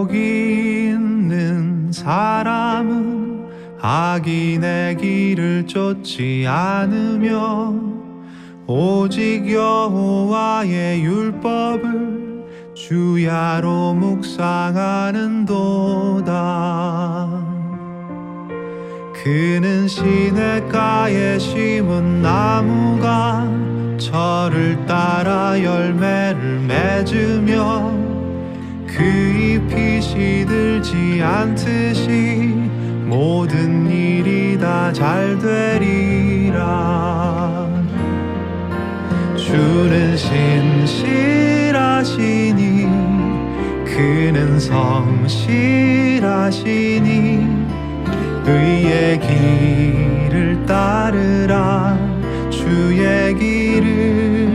복이 있는 사람은 악인의 길을 쫓지 않으며 오직 여호와의 율법을 주야로 묵상하는도다. 그는 시냇가에 심은 나무가 철을 따라 열매를 맺으며 그 잎이 시들지 않듯이 모든 일이 다 잘 되리라. 주는 신실하시니 그는 성실하시니 의의 길을 따르라. 주의 길을.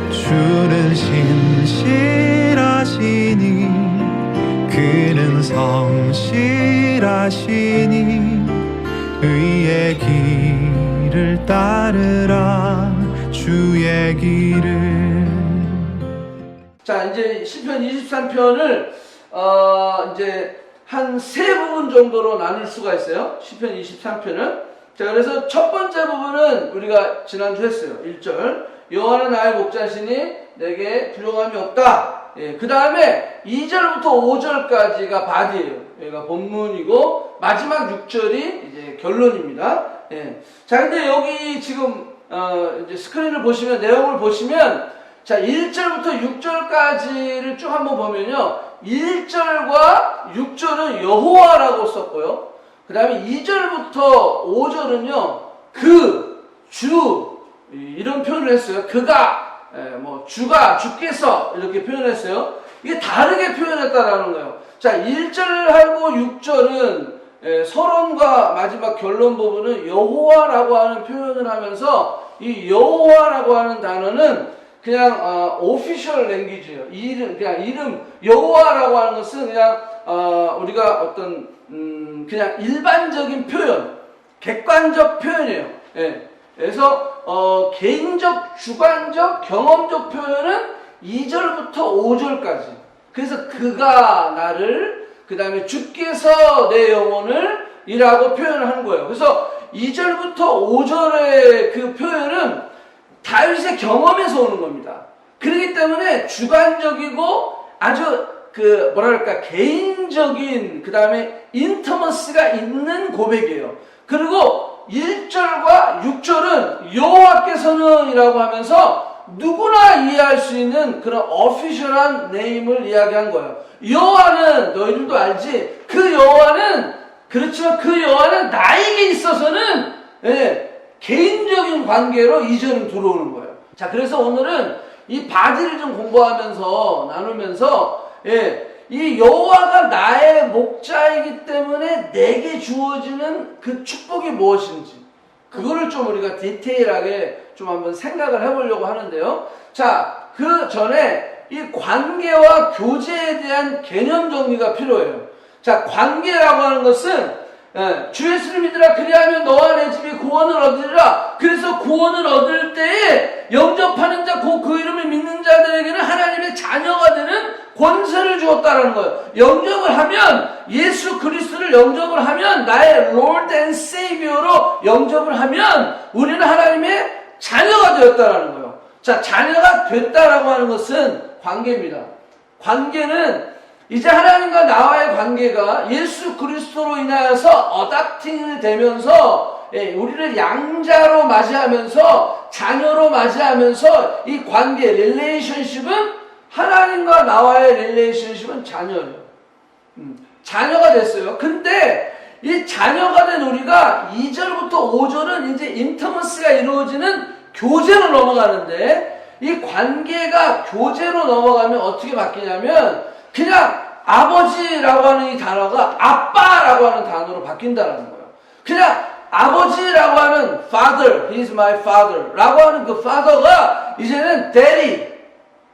주는 신실하시니 그는 성실하시니 의의 길을 따르라. 주의 길을. 자, 이제 시편 23편을 이제 한 세 부분 정도로 나눌 수가 있어요. 시편 23편은. 자, 그래서 첫 번째 부분은 우리가 지난주 했어요. 1절. 여호와는 나의 목자시니 내게 부족함이 없다. 예, 그 다음에 2절부터 5절까지가 바디예요. 여기가 본문이고 마지막 6절이 이제 결론입니다. 예. 자, 근데 여기 지금 이제 스크린을 보시면, 내용을 보시면, 자, 1절부터 6절까지를 쭉 한번 보면요, 1절과 6절은 여호와라고 썼고요, 그 다음에 2절부터 5절은요 그, 주, 이런 표현을 했어요. 그가, 뭐 주가, 주께서 이렇게 표현했어요. 이게 다르게 표현했다라는 거예요. 자, 1절하고 6절은 서론과 마지막 결론 부분은 여호와라고 하는 표현을 하면서, 이 여호와라고 하는 단어는 그냥 오피셜 랭귀지예요. 그냥 이름, 여호와라고 하는 것은 그냥 우리가 어떤 그냥 일반적인 표현, 객관적 표현이에요. 예. 그래서 개인적, 주관적, 경험적 표현은 2절부터 5절까지. 그래서 그가 나를, 그 다음에 주께서 내 영혼을 이라고 표현을 하는 거예요. 그래서 2절부터 5절의 그 표현은 다윗의 경험에서 오는 겁니다. 그렇기 때문에 주관적이고 아주 그 뭐랄까 개인적인, 그 다음에 인터머스가 있는 고백이에요. 그리고 1절과 6절은 여호와께서는 이라고 하면서 누구나 이해할 수 있는 그런 어피셜한 네임을 이야기한 거예요. 여호와는 너희들도 알지, 그 여호와는, 그렇지만 그 여호와는 나에게 있어서는 개인적인 관계로 2절은 들어오는 거예요. 자, 그래서 오늘은 이 바디를 좀 공부하면서 나누면서 이 여호와가 나의 목자이기 때문에 내게 주어지는 그 축복이 무엇인지, 그거를 좀 우리가 디테일하게 좀 한번 생각을 해보려고 하는데요. 자, 그 전에 이 관계와 교제에 대한 개념 정리가 필요해요. 자, 관계라고 하는 것은 주 예수를 믿으라 그리하면 너와 내 집이 구원을 얻으리라. 그래서 구원을 얻을 때에 영접하는 자, 그 이름을 믿는 자들에게는 하나님의 자녀가 되는 권세를 주었다라는 거예요. 영접을 하면, 예수 그리스도를 영접을 하면, 나의 Lord and Savior로 영접을 하면 우리는 하나님의 자녀가 되었다라는 거예요. 자, 자녀가 됐다라고 하는 것은 관계입니다. 관계는 이제 하나님과 나와의 관계가 예수 그리스도로 인하여서 어답팅이 되면서 우리를 양자로 맞이하면서, 자녀로 맞이하면서, 이 관계, 릴레이션십은, 하나님과 나와의 릴레이션십은 자녀예요. 자녀가 됐어요. 근데 이 자녀가 된 우리가 2절부터 5절은 이제 인터머스가 이루어지는 교제로 넘어가는데, 이 관계가 교제로 넘어가면 어떻게 바뀌냐면 그냥 아버지라고 하는 이 단어가 아빠라고 하는 단어로 바뀐다는 거예요. 그냥 아버지라고 하는 father, he's my father 라고 하는 그 father가 이제는 daddy,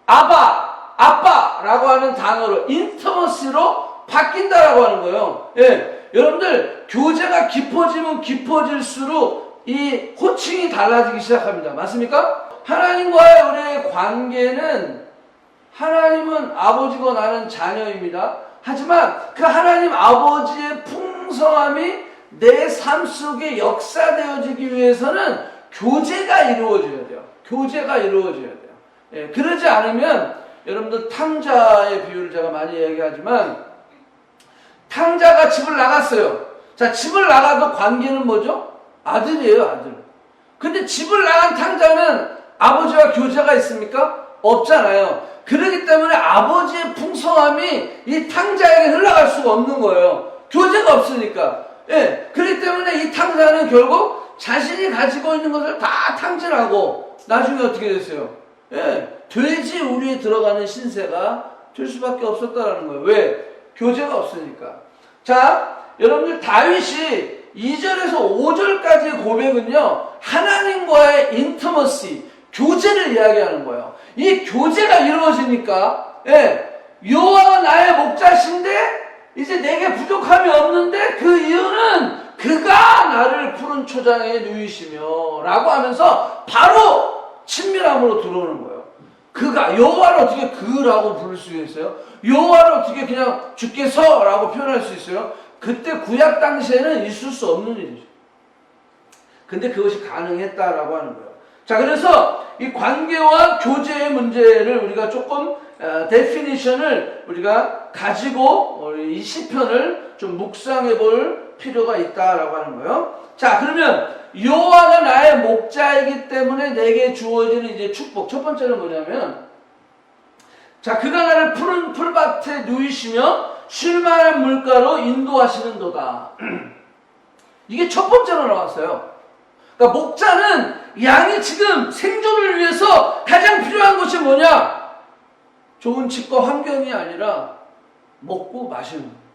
아빠라고 하는 단어로, 인터머시로 바뀐다라고 하는 거예요. 예, 여러분들 교제가 깊어지면 깊어질수록 이 호칭이 달라지기 시작합니다. 맞습니까? 하나님과의 우리의 관계는 하나님은 아버지고 나는 자녀입니다. 하지만 그 하나님 아버지의 풍성함이 내 삶 속에 역사되어지기 위해서는 교제가 이루어져야 돼요. 교제가 이루어져야 돼요. 예, 그러지 않으면 여러분들 탕자의 비유를 제가 많이 얘기하지만 탕자가 집을 나갔어요. 자, 집을 나가도 관계는 뭐죠? 아들이에요, 아들. 근데 집을 나간 탕자는 아버지와 교제가 있습니까? 없잖아요. 그렇기 때문에 아버지의 풍성함이 이 탕자에게 흘러갈 수가 없는 거예요. 교제가 없으니까. 예, 그렇기 때문에 이 탕자는 결국 자신이 가지고 있는 것을 다 탕진하고 나중에 어떻게 됐어요? 예, 돼지 우리에 들어가는 신세가 될 수밖에 없었다라는 거예요. 왜? 교제가 없으니까. 자, 여러분들 다윗이 2절에서 5절까지의 고백은요, 하나님과의 인터머시, 교제를 이야기하는 거예요. 이 교제가 이루어지니까, 예, 여호와가 나의 목자신데 이제 내게 부족함이 없는데 그 이유는 그가 나를 푸른 초장에 누이시며 라고 하면서 바로 친밀함으로 들어오는 거예요. 그가, 여호와를 어떻게 그라고 부를 수 있어요? 여호와를 어떻게 그냥 주께서 라고 표현할 수 있어요? 그때 구약 당시에는 있을 수 없는 일이죠. 근데 그것이 가능했다라고 하는 거예요. 자, 그래서 이 관계와 교제의 문제를 우리가 조금 데피니션을 우리가 가지고 이 시편을 좀 묵상해 볼 필요가 있다라고 하는 거예요. 자, 그러면 여호와가 나의 목자이기 때문에 내게 주어지는 이제 축복. 첫 번째는 뭐냐면, 자, 그가 나를 푸른 풀밭에 누이시며 쉴만한 물가로 인도하시는도다. 이게 첫 번째로 나왔어요. 그러니까 목자는 양이 지금 생존을 위해서 가장 필요한 것이 뭐냐? 좋은 집과 환경이 아니라 먹고 마시는 거예요.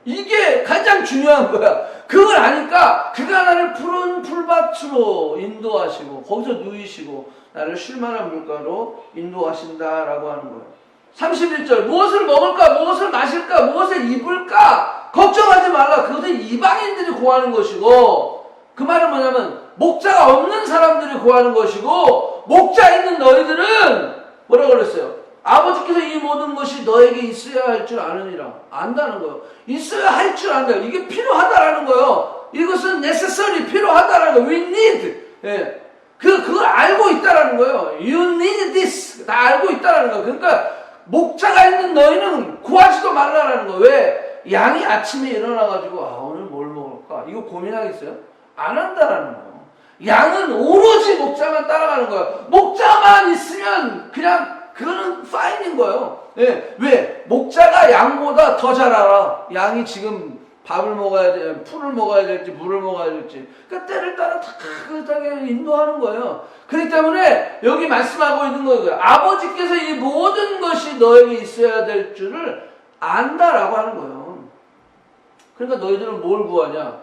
이게 가장 중요한 거야. 그걸 아니까 그가 나를 푸른 풀밭으로 인도하시고 거기서 누이시고 나를 쉴만한 물가로 인도하신다라고 하는 거예요. 31절, 무엇을 먹을까, 무엇을 마실까, 무엇을 입을까 걱정하지 말라. 그것은 이방인들이 구하는 것이고, 그 말은 뭐냐면 목자가 없는 사람들이 구하는 것이고, 목자 있는 너희들은 뭐라고 그랬어요? 아버지께서 이 모든 것이 너에게 있어야 할 줄 아느니라. 안다는 거예요. 있어야 할 줄 안다. 이게 필요하다라는 거예요. 이것은 necessary, 필요하다라는 거예요. We need. 예. 그걸 알고 있다라는 거예요. You need this. 다 알고 있다라는 거예요. 그러니까 목자가 있는 너희는 구하지도 말라라는 거예요. 왜? 양이 아침에 일어나가지고 오늘 뭘 먹을까? 이거 고민하겠어요? 안 한다라는 거예요. 양은 오로지 목자만 따라가는 거예요. 목자만 있으면 그냥 그거는 파인인 거예요. 예. 왜? 목자가 양보다 더 잘 알아. 양이 지금 밥을 먹어야 돼, 풀을 먹어야 될지, 물을 먹어야 될지. 그러니까 때를 따라 탁하게 인도하는 거예요. 그렇기 때문에 여기 말씀하고 있는 거예요. 아버지께서 이 모든 것이 너에게 있어야 될 줄을 안다라고 하는 거예요. 그러니까 너희들은 뭘 구하냐?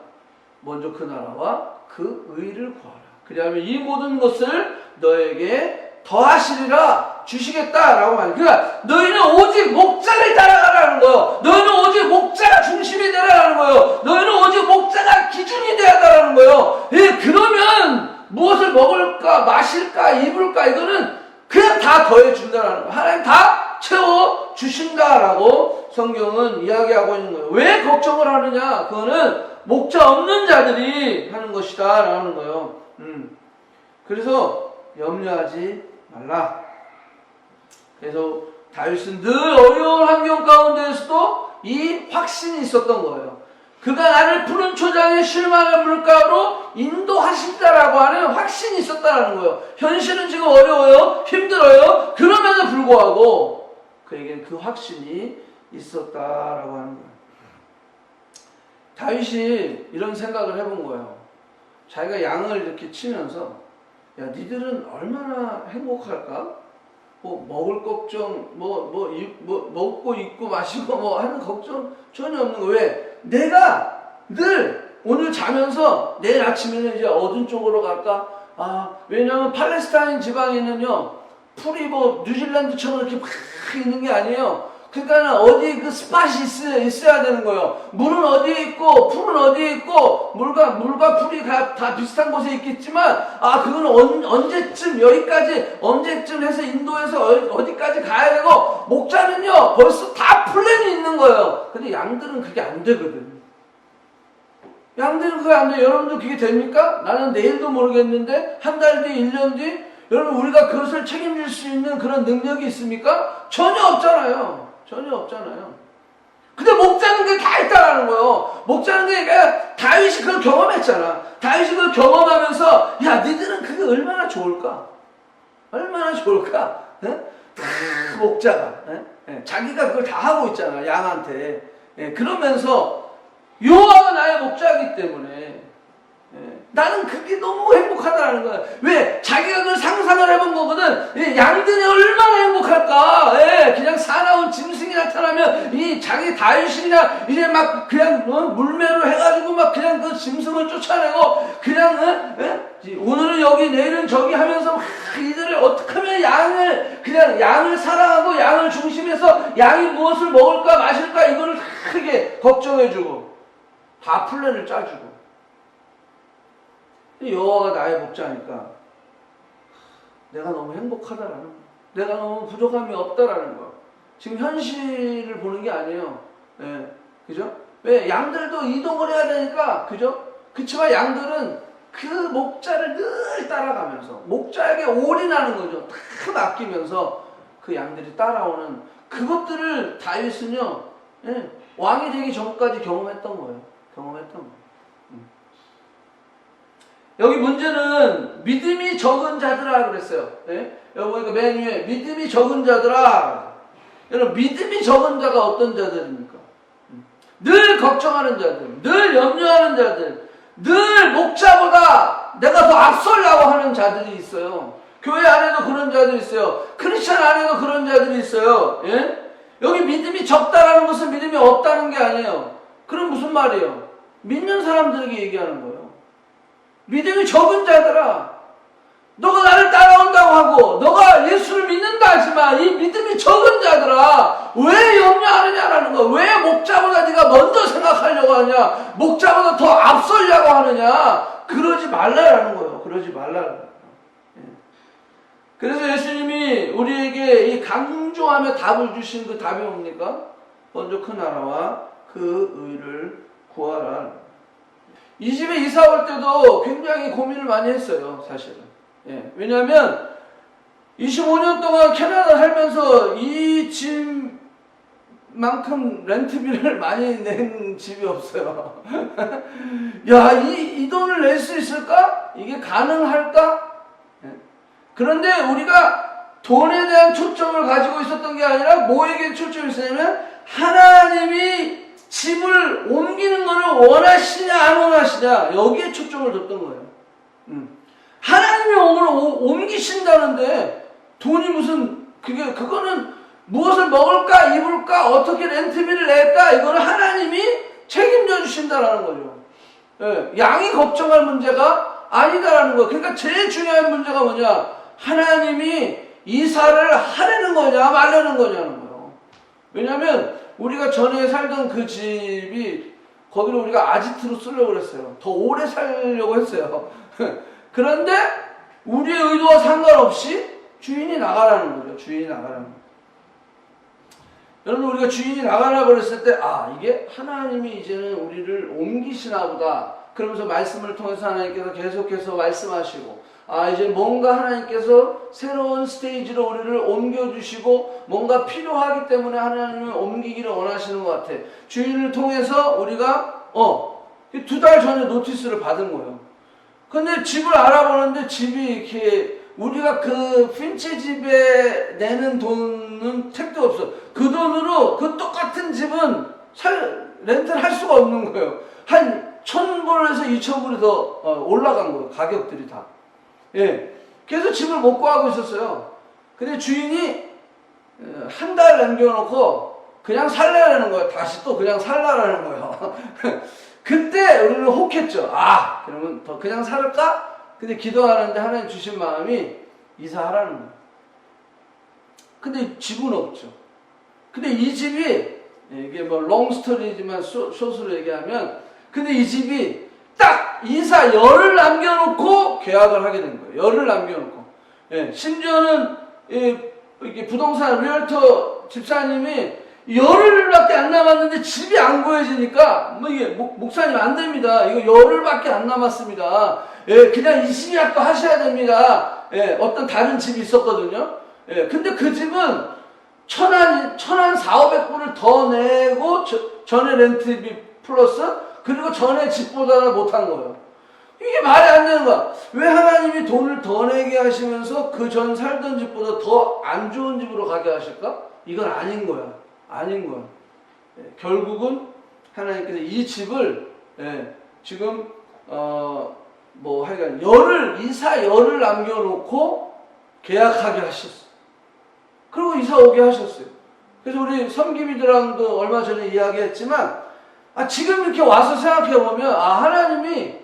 먼저 그 나라와 그 의를 구하라. 그리하면 이 모든 것을 너에게 더하시리라, 주시겠다라고 말해요. 그러니까 너희는 오직 목자를 따라가라는 거예요. 너희는 오직 목자가 중심이 되라는 거예요. 너희는 오직 목자가 기준이 되어야 한다는 거예요. 예, 그러면 무엇을 먹을까, 마실까, 입을까, 이거는 그냥 다 더해준다는 거예요. 하나님 다 채워주신다라고 성경은 이야기하고 있는 거예요. 왜 걱정을 하느냐? 그거는 목자 없는 자들이 하는 것이다 라는 거예요. 그래서 염려하지 말라. 그래서 다윗은 늘 어려운 환경 가운데에서도 이 확신이 있었던 거예요. 그가 나를 푸른 초장에 쉴만한 물가로 인도하신다라고 하는 확신이 있었다는 거예요. 현실은 지금 어려워요. 힘들어요. 그럼에도 불구하고 그에게는 그 확신이 있었다라고 하는 거예요. 다윗이 이런 생각을 해본 거예요. 자기가 양을 이렇게 치면서 야, 니들은 얼마나 행복할까? 뭐 먹을 걱정, 먹고 입고 마시고 하는 걱정 전혀 없는 거. 왜? 내가 늘 오늘 자면서 내일 아침에는 이제 어떤 쪽으로 갈까? 왜냐면 팔레스타인 지방에는요 풀이 뉴질랜드처럼 이렇게 막 있는 게 아니에요. 그러니까 어디 그 스팟이 있어야 되는 거예요. 물은 어디에 있고 풀은 어디에 있고 물과 풀이 다 비슷한 곳에 있겠지만 그건 언제쯤 여기까지 언제쯤 해서 인도에서 어디까지 가야 되고 목자는요 벌써 다 플랜이 있는 거예요. 근데 양들은 그게 안 되거든. 양들은 그게 안 돼요. 여러분들 그게 됩니까? 나는 내일도 모르겠는데 한 달 뒤, 1년 뒤 여러분 우리가 그것을 책임질 수 있는 그런 능력이 있습니까? 전혀 없잖아요. 전혀 없잖아요. 근데 목자는 그게 다 있다라는 거예요. 목자는 그게 다윗이 그걸 경험했잖아. 다윗이 그걸 경험하면서 야 니들은 그게 얼마나 좋을까? 얼마나 좋을까? 목자가 자기가 그걸 다 하고 있잖아. 양한테. 그러면서 여호와가 나의 목자이기 때문에 나는 그게 너무 행복하다라는 거야. 왜? 자기가 그걸 상상을 해본 거거든. 양들이 얼마나 행복할까? 그냥 사나운 짐승이 나타나면 이 자기 다윗이냐 이제 막 그냥 물매로 해가지고 막 그냥 그 짐승을 쫓아내고 그냥 오늘은 여기 내일은 저기 하면서 이들을 어떻게 하면 양을 사랑하고 양을 중심해서 양이 무엇을 먹을까 마실까 이거를 크게 걱정해주고 다 플랜을 짜주고. 여호와가 나의 목자니까 내가 너무 행복하다라는 거야. 내가 너무 부족함이 없다라는 거야. 지금 현실을 보는 게 아니에요. 그죠? 왜? 양들도 이동을 해야 되니까, 그죠? 그치만 양들은 그 목자를 늘 따라가면서 목자에게 올인하는 거죠. 다 맡기면서 그 양들이 따라오는 그것들을 다윗은요, 왕이 되기 전까지 경험했던 거예요. 경험했던 거예요. 여기 문제는 믿음이 적은 자들아 그랬어요. 여기 보니까 맨 위에 믿음이 적은 자들아. 여러분 믿음이 적은 자가 어떤 자들입니까? 늘 걱정하는 자들, 늘 염려하는 자들, 늘 목자보다 내가 더 앞서려고 하는 자들이 있어요. 교회 안에도 그런 자들이 있어요. 크리스천 안에도 그런 자들이 있어요. 여기 믿음이 적다라는 것은 믿음이 없다는 게 아니에요. 그럼 무슨 말이에요? 믿는 사람들에게 얘기하는 거예요. 믿음이 적은 자들아, 너가 나를 따라온다고 하고 너가 예수를 믿는다 하지만 이 믿음이 적은 자들아 왜 염려하느냐라는 거야. 왜 목자보다 네가 먼저 생각하려고 하냐, 목자보다 더 앞서려고 하느냐. 그러지 말라라는 거예요. 그러지 말라는 거예요. 그래서 예수님이 우리에게 이 강조하며 답을 주신 그 답이 뭡니까? 먼저 그 나라와 그 의를 구하라. 이 집에 이사 올 때도 굉장히 고민을 많이 했어요, 사실은. 왜냐하면 25년 동안 캐나다 살면서 이 집만큼 렌트비를 많이 낸 집이 없어요. 야, 이 돈을 낼 수 있을까? 이게 가능할까? 그런데 우리가 돈에 대한 초점을 가지고 있었던 게 아니라 뭐에게 초점이 있었냐면 하나님이 집을 옮기는 것을 원하시냐 안 원하시냐 여기에 초점을 뒀던 거예요. 하나님이 옮기신다는데 돈이 무슨 그거는 무엇을 먹을까 입을까 어떻게 렌트비를 낼까 이거는 하나님이 책임져 주신다라는 거죠. 양이 걱정할 문제가 아니다라는 거예요. 그러니까 제일 중요한 문제가 뭐냐, 하나님이 이사를 하려는 거냐 말려는 거냐는 거예요. 왜냐하면 우리가 전에 살던 그 집이 거기를 우리가 아지트로 쓰려고 그랬어요. 더 오래 살려고 했어요. 그런데 우리의 의도와 상관없이 주인이 나가라는 거죠. 주인이 나가라는 거죠. 여러분 우리가 주인이 나가라고 그랬을 때 이게 하나님이 이제는 우리를 옮기시나 보다. 그러면서 말씀을 통해서 하나님께서 계속해서 말씀하시고 이제 뭔가 하나님께서 새로운 스테이지로 우리를 옮겨주시고 뭔가 필요하기 때문에 하나님을 옮기기를 원하시는 것 같아. 주인을 통해서 우리가 2달 전에 노티스를 받은 거예요. 근데 집을 알아보는데 집이 이렇게 우리가 그 핀체 집에 내는 돈은 택도 없어. 그 돈으로 그 똑같은 집은 렌트를 할 수가 없는 거예요. 한 1,000불에서 2,000불이 더 올라간 거예요. 가격들이 다. 그래서 집을 못 구하고 있었어요. 근데 주인이 한 달 남겨놓고 그냥 살라라는 거예요. 다시 또 그냥 살라라는 거예요. 그때 우리는 혹했죠. 그러면 더 그냥 살을까? 근데 기도하는데 하나님 주신 마음이 이사하라는 거예요. 근데 집은 없죠. 근데 이 집이 이게 뭐 롱스토리지만 숏으로 얘기하면 근데 이 집이 딱 이사 열을 남겨놓고 계약을 하게 된 거예요. 열을 남겨놓고. 예, 심지어는 이게 부동산 리얼터 집사님이 열흘밖에 안 남았는데 집이 안 구해지니까 뭐 이게 목사님 안 됩니다. 이거 열흘밖에 안 남았습니다. 예, 그냥 이 집이라도 하셔야 됩니다. 예, 어떤 다른 집이 있었거든요. 예, 근데 그 집은 천한 4,500불을 더 내고 전에 렌트비 플러스 그리고 전에 집보다는 못한 거예요. 이게 말이 안 되는 거야. 왜 하나님이 돈을 더 내게 하시면서 그 전 살던 집보다 더 안 좋은 집으로 가게 하실까? 이건 아닌 거야. 아닌 거야. 예, 결국은 하나님께서 이 집을 지금 뭐 하여간 이사 열을 남겨놓고 계약하게 하셨어요. 그리고 이사 오게 하셨어요. 그래서 우리 섬김이들랑도 얼마 전에 이야기했지만 지금 이렇게 와서 생각해보면 하나님이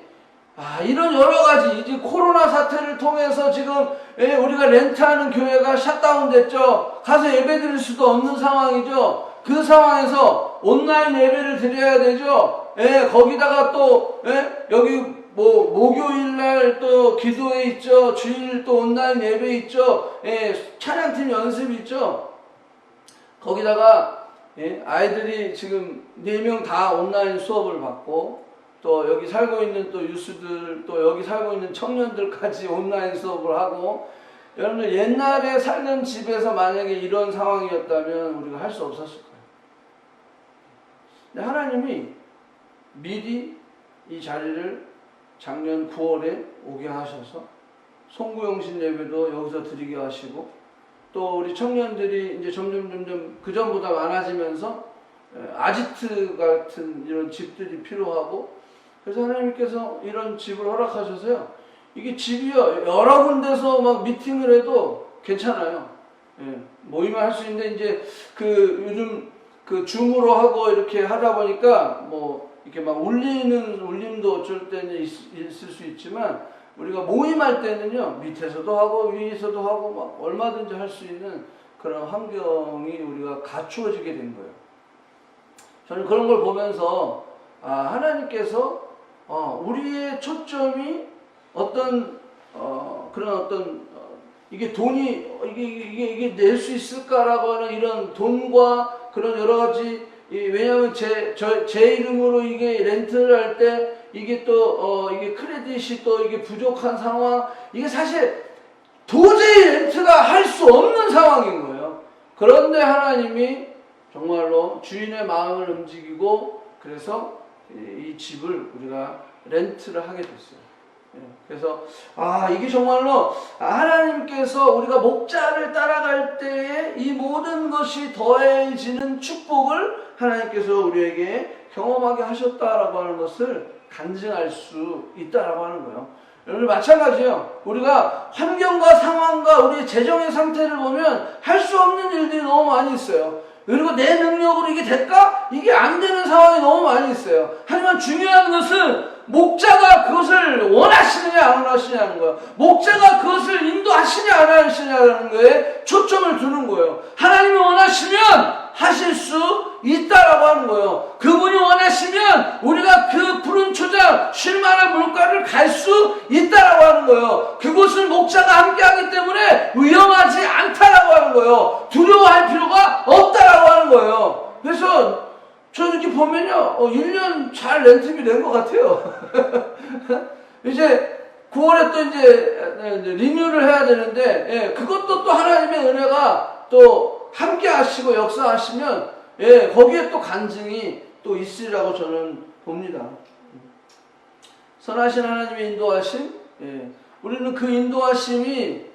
이런 여러 가지 이제 코로나 사태를 통해서 지금 우리가 렌트하는 교회가 샷다운 됐죠. 가서 예배 드릴 수도 없는 상황이죠. 그 상황에서 온라인 예배를 드려야 되죠. 거기다가 또 여기 뭐 목요일 날 또 기도회 있죠. 주일 또 온라인 예배 있죠. 찬양팀 연습 있죠. 거기다가 아이들이 지금 4명 다 온라인 수업을 받고 또 여기 살고 있는 또 유스들 또 여기 살고 있는 청년들까지 온라인 수업을 하고 여러분들 옛날에 살던 집에서 만약에 이런 상황이었다면 우리가 할 수 없었을 거예요. 근데 하나님이 미리 이 자리를 작년 9월에 오게 하셔서 송구영신 예배도 여기서 드리게 하시고 또 우리 청년들이 이제 점점 그 전보다 많아지면서 아지트 같은 이런 집들이 필요하고 그래서 하나님께서 이런 집을 허락하셔서요. 이게 집이요 여러 군데서 막 미팅을 해도 괜찮아요. 모임을 할 수 있는데 이제 그 요즘 그 줌으로 하고 이렇게 하다 보니까 뭐 이렇게 막 울림도 어쩔 때는 있을 수 있지만 우리가 모임할 때는요 밑에서도 하고 위에서도 하고 막 얼마든지 할 수 있는 그런 환경이 우리가 갖추어지게 된 거예요. 저는 그런 걸 보면서 하나님께서 우리의 초점이 어떤 이게 돈이 이게 낼 수 있을까라고 하는 이런 돈과 그런 여러 가지 왜냐하면 제 이름으로 이게 렌트를 할 때 이게 또 이게 크레딧이 또 이게 부족한 상황 이게 사실 도저히 렌트가 할 수 없는 상황인 거예요. 그런데 하나님이 정말로 주인의 마음을 움직이고 그래서 이 집을 우리가 렌트를 하게 됐어요. 그래서 이게 정말로 하나님께서 우리가 목자를 따라갈 때에 이 모든 것이 더해지는 축복을 하나님께서 우리에게 경험하게 하셨다라고 하는 것을 간증할 수 있다라고 하는 거예요. 여러분 마찬가지예요. 우리가 환경과 상황과 우리의 재정의 상태를 보면 할 수 없는 일들이 너무 많이 있어요. 그리고 내 능력으로 이게 될까? 이게 안 되는 상황이 너무 많이 있어요. 하지만 중요한 것은 목자가 그것을 원하시느냐 안 원하시냐는 거예요. 목자가 그것을 인도하시냐 안 하시냐는 거에 초점을 두는 거예요. 하나님이 원하시면 하실 수 있다라고 하는 거예요. 그분이 원하시면 우리가 그 푸른 초장 쉴만한 물가를 갈 수 있다라고 하는 거예요. 그곳을 목자가 함께하기 때문에 위험하지 않다라고 하는 거예요. 두려워할 필요가 없다라고 하는 거예요. 그래서 저 이렇게 보면요 1년 잘 렌트비 낸 것 같아요. 이제 9월에 또 이제 리뉴를 해야 되는데 그것도 또 하나님의 은혜가 또 함께 하시고 역사하시면 거기에 또 간증이 또 있으리라고 저는 봅니다. 선하신 하나님의 인도하심 우리는 그 인도하심이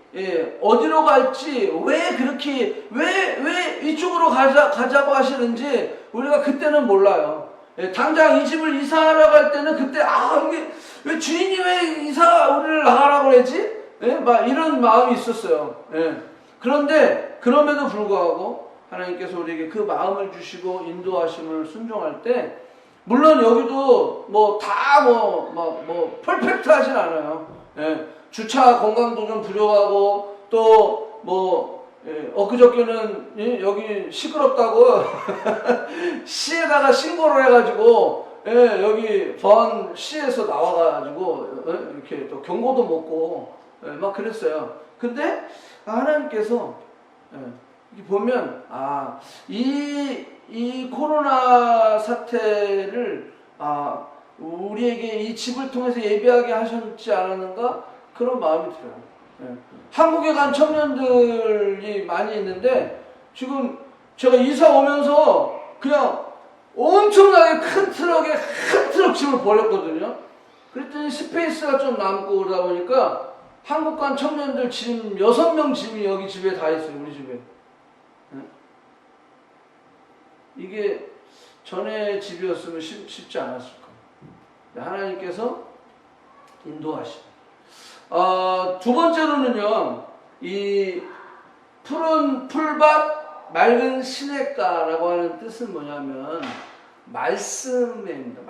어디로 갈지 왜 그렇게 왜 이쪽으로 가자고 하시는지 우리가 그때는 몰라요. 당장 이 집을 이사하러 갈 때는 그때 이게 왜 주인이 왜 우리를 나가라고 그러지? 막 이런 마음이 있었어요. 그런데 그럼에도 불구하고 하나님께서 우리에게 그 마음을 주시고 인도하심을 순종할 때 물론 여기도 뭐 다 뭐 퍼펙트하진 않아요. 주차 공간도 좀 부족하고 또 뭐 엊그저께는 여기 시끄럽다고 시에다가 신고를 해가지고 여기 시에서 나와가지고 이렇게 또 경고도 먹고 막 그랬어요. 근데 하나님께서 보면 이 코로나 사태를 우리에게 이 집을 통해서 예비하게 하셨지 않았는가 그런 마음이 들어요. 한국에 간 청년들이 많이 있는데 지금 제가 이사 오면서 그냥 엄청나게 큰 트럭 짐을 버렸거든요. 그랬더니 스페이스가 좀 남고 그러다 보니까 한국 간 청년들 짐 6명 짐이 여기 집에 다 있어요. 우리 집에. 이게 전에 집이었으면 쉽지 않았을 거예요. 하나님께서 인도하시고. 두 번째로는요, 이 푸른 풀밭 맑은 시냇가라고 하는 뜻은 뭐냐면 말씀입니다.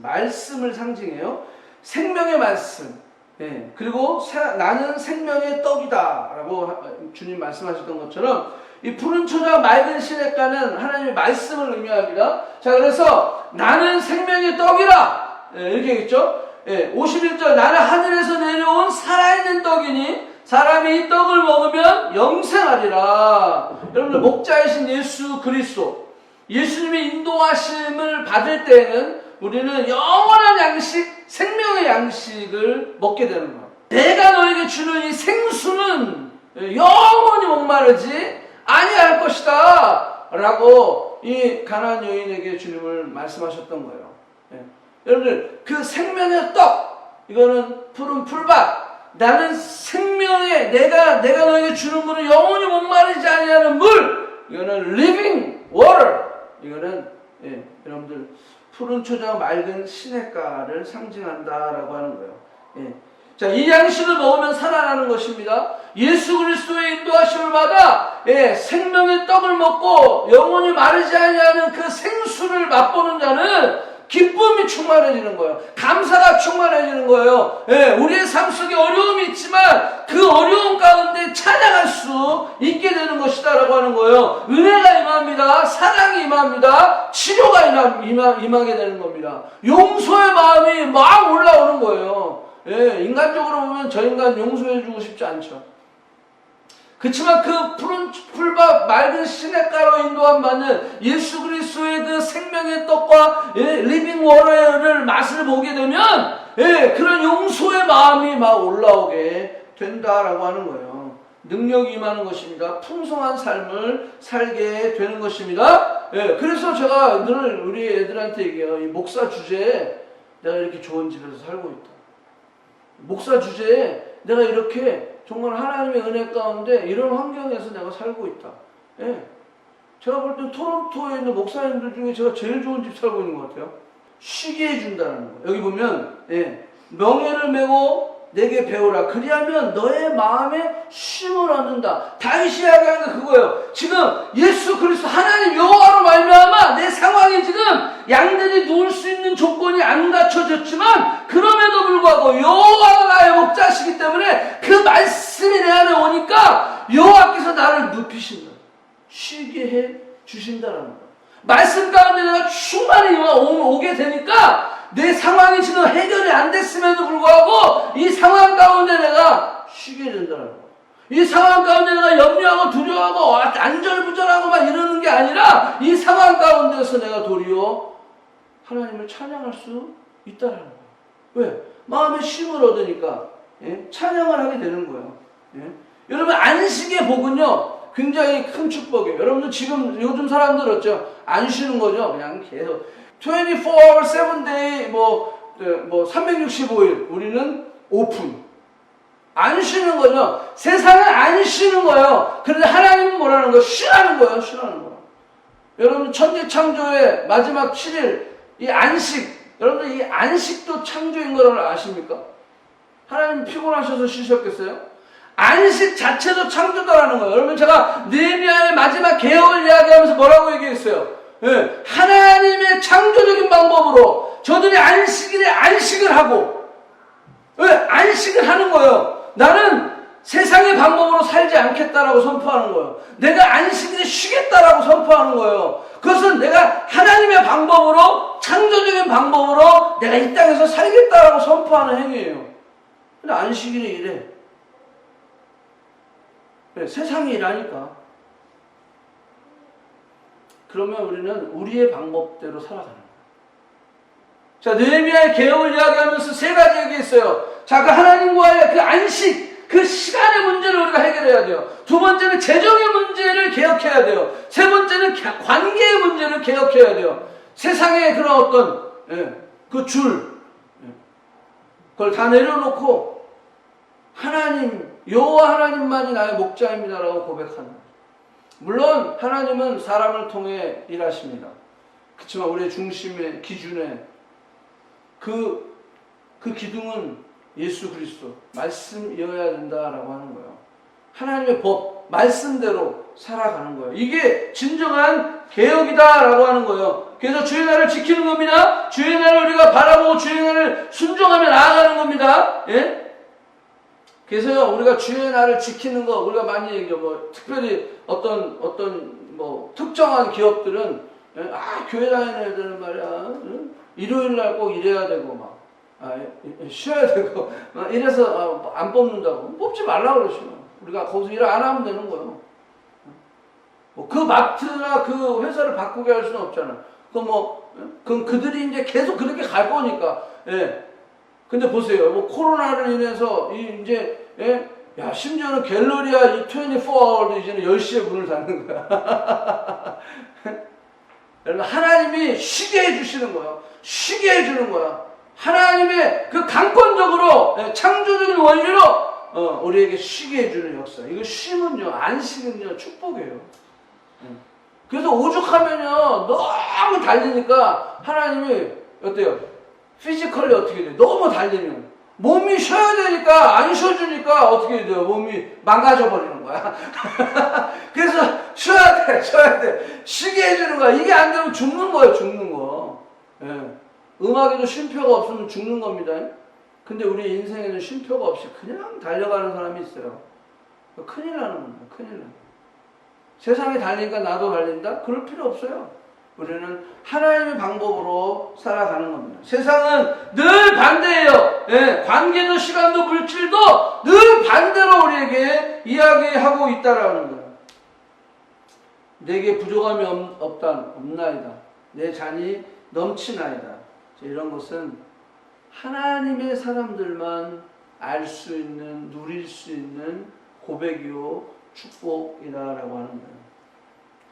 말씀을 상징해요. 생명의 말씀. 그리고 나는 생명의 떡이다 라고 주님 말씀하셨던 것처럼 이 푸른 초장 맑은 시냇가는 하나님의 말씀을 의미합니다. 자, 그래서 나는 생명의 떡이라 이렇게 했죠. 51절 나는 하늘에서 내려온 살아있는 떡이니 사람이 이 떡을 먹으면 영생하리라. 여러분들 목자이신 예수 그리스도 예수님의 인도하심을 받을 때에는 우리는 영원한 양식 생명의 양식을 먹게 되는 거예요. 내가 너에게 주는 이 생수는 영원히 목마르지 아니할 것이다 라고 이 가나안 여인에게 주님을 말씀하셨던 거예요. 여러분들 그 생명의 떡 이거는 푸른 풀밭 나는 생명의 내가 너에게 주는 물은 영원히 목마르지 아니하는 물 이거는 living water 이거는 여러분들 푸른 초장 맑은 시냇가를 상징한다라고 하는 거예요. 자, 이 양식을 먹으면 살아나는 것입니다. 예수 그리스도의 인도하심을 받아 생명의 떡을 먹고 영원히 마르지 아니하는 그 생수를 맛보는 자는 기쁨이 충만해지는 거예요. 감사가 충만해지는 거예요. 우리의 삶 속에 어려움이 있지만 그 어려움 가운데 찬양할 수 있게 되는 것이다 라고 하는 거예요. 은혜가 임합니다. 사랑이 임합니다. 치료가 임하게 되는 겁니다. 용서의 마음이 막 올라오는 거예요. 인간적으로 보면 저 인간 용서해주고 싶지 않죠. 그렇지만 그 푸른 풀밭 맑은 시냇가로 인도함 받는 예수 그리스도의 그 생명의 떡과 리빙 워터의 맛을 보게 되면 그런 용서의 마음이 막 올라오게 된다라고 하는 거예요. 능력이 임하는 것입니다. 풍성한 삶을 살게 되는 것입니다. 그래서 제가 늘 우리 애들한테 얘기해요. 이 목사 주제에 내가 이렇게 좋은 집에서 살고 있다. 목사 주제에 내가 이렇게 정말 하나님의 은혜 가운데 이런 환경에서 내가 살고 있다. 제가 볼 때 토론토에 있는 목사님들 중에 제가 제일 좋은 집 살고 있는 것 같아요. 쉬게 해준다는 거. 여기 보면 명예를 메고 내게 배우라. 그리하면 너의 마음에 쉼을 얻는다. 다윗이 이야기하는 게 그거예요. 지금 예수 그리스도 하나님 여호와로 말미암아 내 상황이 지금 양들이 누울 수 있는 조건이 안 갖춰졌지만 그럼에도 불구하고 여호와가 나의 목자시기 때문에 그 말씀이 내 안에 오니까 여호와께서 나를 눕히신다. 쉬게 해 주신다라는 거예요. 말씀 가운데 내가 충만히 오게 되니까 내 상황이 지금 해결이 안 됐음에도 불구하고 이 상황 가운데 내가 쉬게 된다는 거예요. 이 상황 가운데 내가 염려하고 두려워하고 안절부절하고 막 이러는 게 아니라 이 상황 가운데서 내가 도리어 하나님을 찬양할 수 있다는 거예요. 왜? 마음에 쉼을 얻으니까 찬양을 하게 되는 거예요. 여러분 안식의 복은요 굉장히 큰 축복이에요. 여러분들 지금 요즘 사람들 어쩌 안 쉬는 거죠? 그냥 계속 24hour 7day 365일 우리는 오픈 안 쉬는 거죠. 세상은 안 쉬는 거예요. 그런데 하나님은 뭐라는 거예요? 쉬라는 거예요. 쉬라는 거예요. 여러분 천지 창조의 마지막 7일 이 안식 여러분들 이 안식도 창조인 걸 아십니까? 하나님 피곤하셔서 쉬셨겠어요? 안식 자체도 창조다라는 거예요. 여러분 제가 느헤미야의 마지막 개혁을 이야기하면서 뭐라고 얘기했어요? 하나님의 창조적인 방법으로 저들이 안식일에 안식을 하고 안식을 하는 거예요. 나는 세상의 방법으로 살지 않겠다라고 선포하는 거예요. 내가 안식일에 쉬겠다라고 선포하는 거예요. 그것은 내가 하나님의 방법으로, 창조적인 방법으로 내가 이 땅에서 살겠다라고 선포하는 행위예요. 근데 안식일에 일해. 그래, 세상이 일하니까. 그러면 우리는 우리의 방법대로 살아가는 거예요. 자, 느헤미야의 개혁을 이야기하면서 세 가지 얘기했어요. 자, 그 하나님과의 그 안식, 그 시간의 문제를 우리가 해결해야 돼요. 두 번째는 재정의 문제를 개혁해야 돼요. 세 번째는 관계의 문제를 개혁해야 돼요. 세상의 그런 어떤 그 줄, 그걸 다 내려놓고 하나님, 여호와 하나님만이 나의 목자입니다라고 고백하는 거예요. 물론 하나님은 사람을 통해 일하십니다. 그렇지만 우리의 중심의 기준에 그 기둥은 예수 그리스도 말씀이어야 된다라고 하는 거예요. 하나님의 법, 말씀대로 살아가는 거예요. 이게 진정한 개혁이다라고 하는 거예요. 그래서 주의 날을 지키는 겁니다. 주의 날을 우리가 바라보고 주의 날을 순종하며 나아가는 겁니다. 예? 그래서요, 우리가 주의 날을 지키는 거 우리가 많이 얘기해요. 뭐 특별히 어떤 뭐 특정한 기업들은 교회 다니는 애들은 말이야 일요일 날 꼭 일해야 되고 막 쉬어야 되고 이래서 안 뽑는다고. 뽑지 말라고 그러시면 우리가 거기서 일 안 하면 되는 거예요. 그 마트나 그 회사를 바꾸게 할 수는 없잖아. 그럼 그들이 이제 계속 그렇게 갈 거니까. 예. 근데 보세요. 뭐 코로나로 인해서 이제 야 심지어는 갤러리아 이 24hour도 이제는 10시에 문을 닫는 거야. 여러분 하나님이 쉬게 해주시는 거예요. 쉬게 해주는 거야. 하나님의 그 강권적으로 창조적인 원리로 우리에게 쉬게 해주는 역사. 이거 쉼은요, 안식은요 축복이에요. 그래서 오죽하면요 너무 달리니까 하나님이 어때요? 피지컬리 어떻게 돼요? 너무 달리면 몸이 쉬어야 되니까 안 쉬어주니까 어떻게 돼요? 몸이 망가져 버리는 거야. 그래서 쉬어야 돼. 쉬게 해주는 거야. 이게 안 되면 죽는 거예요, 죽는 거. 예. 음악에도 쉼표가 없으면 죽는 겁니다. 근데 우리 인생에는 쉼표가 없이 그냥 달려가는 사람이 있어요. 큰일 나는 겁니다. 큰일 나. 세상에 달리니까 나도 달린다? 그럴 필요 없어요. 우리는 하나님의 방법으로 살아가는 겁니다. 세상은 늘 반대예요. 예, 관계도 시간도 물질도 늘 반대로 우리에게 이야기하고 있다라는 거예요. 내게 부족함이 없나이다. 내 잔이 넘치나이다. 이런 것은 하나님의 사람들만 알 수 있는, 누릴 수 있는 고백이요 축복이다라고 하는 거예요.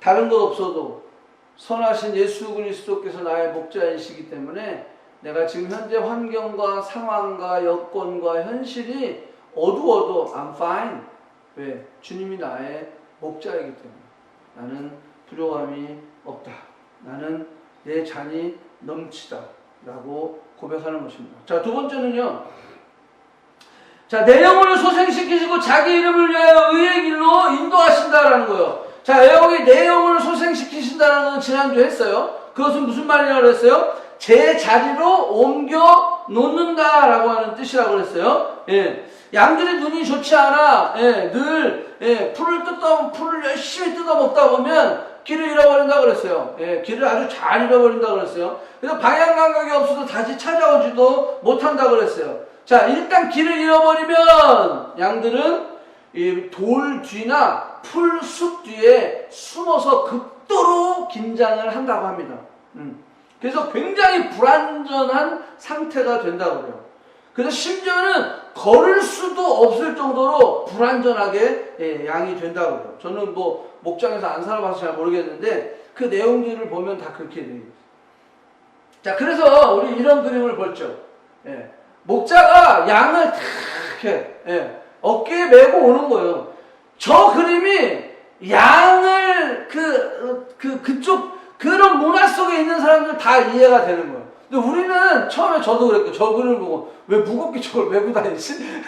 다른 것 없어도 선하신 예수 그리스도께서 나의 목자이시기 때문에 내가 지금 현재 환경과 상황과 여건과 현실이 어두워도 I'm fine. 왜? 주님이 나의 목자이기 때문에 나는 부족함이 없다. 나는 내 잔이 넘치다. 라고 고백하는 것입니다. 자, 두 번째는요. 자, 내 영혼을 소생시키시고 자기 이름을 위하여 의의 길로 인도하신다라는 거예요. 자, 여기 내 영혼을 소생시키신다라는 건 지난주에 했어요. 그것은 무슨 말이라고 그랬어요? 제 자리로 옮겨 놓는다라고 하는 뜻이라고 그랬어요. 예. 양들이 눈이 좋지 않아. 예. 늘 풀을 열심히 뜯어 먹다 보면 길을 잃어버린다 그랬어요. 예, 길을 아주 잘 잃어버린다 그랬어요. 그래서 방향 감각이 없어도 다시 찾아오지도 못한다 그랬어요. 자, 일단 길을 잃어버리면 양들은 이 돌 뒤나 풀숲 뒤에 숨어서 극도로 긴장을 한다고 합니다. 그래서 굉장히 불안전한 상태가 된다고 그래요. 그래서 심지어는 걸을 수도 없을 정도로 불안전하게 양이 된다고 그래요. 저는 뭐 목장에서 안 살아봐서 잘 모르겠는데 그 내용들을 보면 다 그렇게 돼요. 자, 그래서 우리 이런 그림을 봤죠. 예. 목자가 양을 탁 이렇게 어깨에 메고 오는 거예요. 저 그림이 양을 그쪽 그런 문화 속에 있는 사람들 다 이해가 되는 거예요. 근데 우리는 처음에 저도 그랬고 저 그림을 보고 왜 무겁게 저걸 메고 다니지?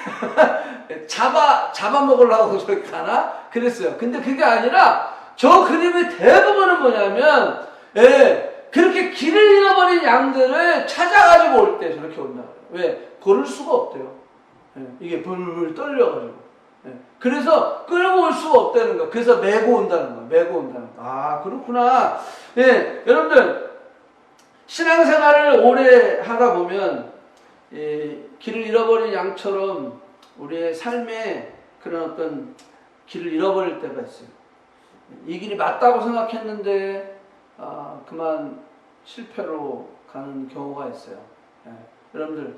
잡아먹으려고 저렇게 가나? 그랬어요. 근데 그게 아니라 저 그림의 대부분은 뭐냐면 그렇게 길을 잃어버린 양들을 찾아가지고 올 때 저렇게 온다. 왜? 걸을 수가 없대요. 이게 불불 떨려가지고. 예. 그래서 끌고 올 수가 없다는 거야. 그래서 메고 온다는 거야. 메고 온다는 거야. 아, 그렇구나. 예, 여러분들 신앙생활을 오래 하다 보면 길을 잃어버린 양처럼 우리의 삶에 그런 어떤 길을 잃어버릴 때가 있어요. 이 길이 맞다고 생각했는데 그만 실패로 가는 경우가 있어요. 예, 여러분들